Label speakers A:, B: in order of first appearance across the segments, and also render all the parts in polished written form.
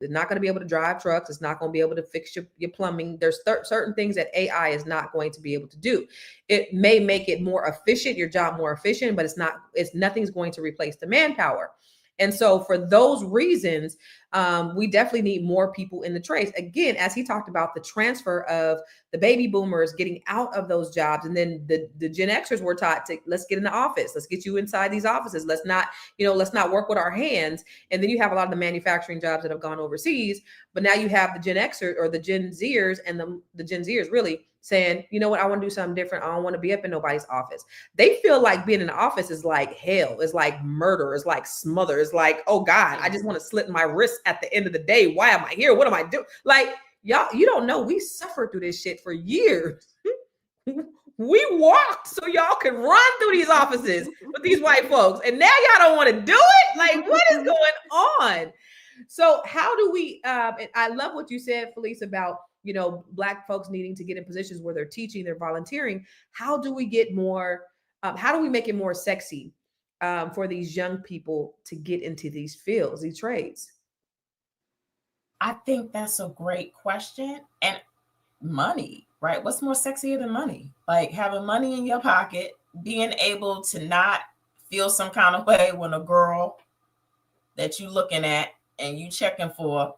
A: They're not going to be able to drive trucks. It's not going to be able to fix your plumbing. There's certain things that AI is not going to be able to do. It may make it more efficient, your job more efficient, but nothing's going to replace the manpower. And so for those reasons, we definitely need more people in the trades. Again, as he talked about the transfer of the baby boomers getting out of those jobs, and then the Gen Xers were taught to, let's get in the office, let's get you inside these offices, let's not work with our hands. And then you have a lot of the manufacturing jobs that have gone overseas, but now you have the Gen Xers or the Gen Zers, and the Gen Zers really saying, you know what, I want to do something different. I don't want to be up in nobody's office. They feel like being in the office is like hell, it's like murder, it's like smother, it's like, oh God, I just want to slit my wrist at the end of the day. Why am I here? What am I doing? Like, y'all, you don't know, we suffered through this shit for years. We walked so y'all could run through these offices with these white folks, and now y'all don't want to do it. Like, what is going on? So how do we, and I love what you said, Felice, about, Black folks needing to get in positions where they're teaching, they're volunteering. How do we get more, how do we make it more sexy for these young people to get into these fields, these trades?
B: I think that's a great question. And money, right? What's more sexier than money? Like having money in your pocket, being able to not feel some kind of way when a girl that you looking at and you checking for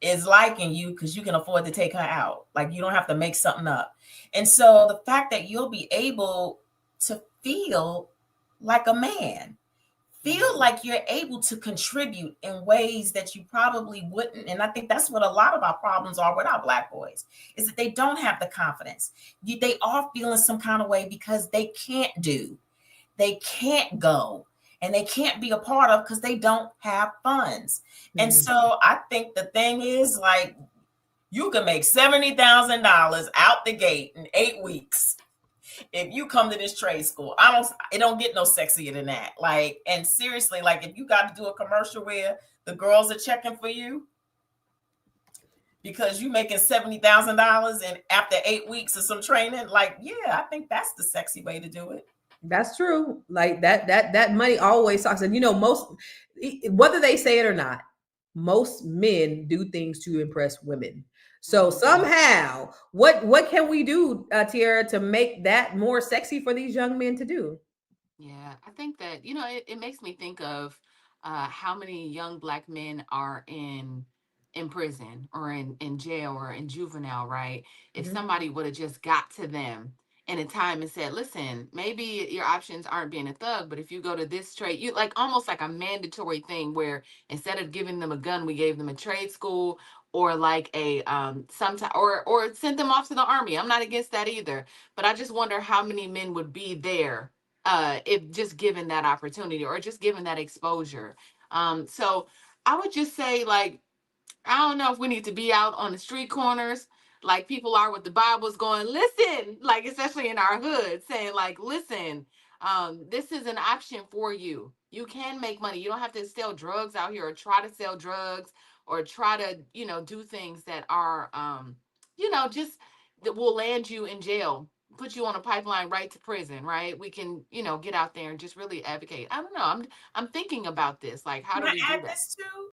B: is liking you because you can afford to take her out. Like you don't have to make something up. And so the fact that you'll be able to feel like a man, feel like you're able to contribute in ways that you probably wouldn't. And I think that's what a lot of our problems are with our Black boys, is that they don't have the confidence. They are feeling some kind of way because they can't go, and they can't be a part of because they don't have funds. Mm-hmm. And so I think the thing is, like, you can make $70,000 out the gate in 8 weeks if you come to this trade school. It don't get no sexier than that. Like, and seriously, like if you got to do a commercial where the girls are checking for you because you making $70,000 and after 8 weeks of some training, like, yeah, I think that's the sexy way to do it.
A: That's true. Like that money always talks. And most, whether they say it or not, most men do things to impress women. So somehow, what can we do, Tiara, to make that more sexy for these young men to do?
C: Yeah, I think that, it makes me think of how many young Black men are in prison or in jail or in juvenile, right? If somebody would have just got to them in a time and said, listen, maybe your options aren't being a thug, but if you go to this trade, you like almost like a mandatory thing where instead of giving them a gun, we gave them a trade school, or like a sometime or sent them off to the army. I'm not against that either, but I just wonder how many men would be there if just given that opportunity or just given that exposure. So I would just say, like, I don't know if we need to be out on the street corners like people are with the Bibles going, listen, like, especially in our hood, saying like, listen, this is an option for you. You can make money. You don't have to sell drugs out here or try to sell drugs or try to, do things that are, just that will land you in jail, put you on a pipeline right to prison, right? We can, get out there and just really advocate. I don't know. I'm thinking about this. Like, how do we do that?
B: This too?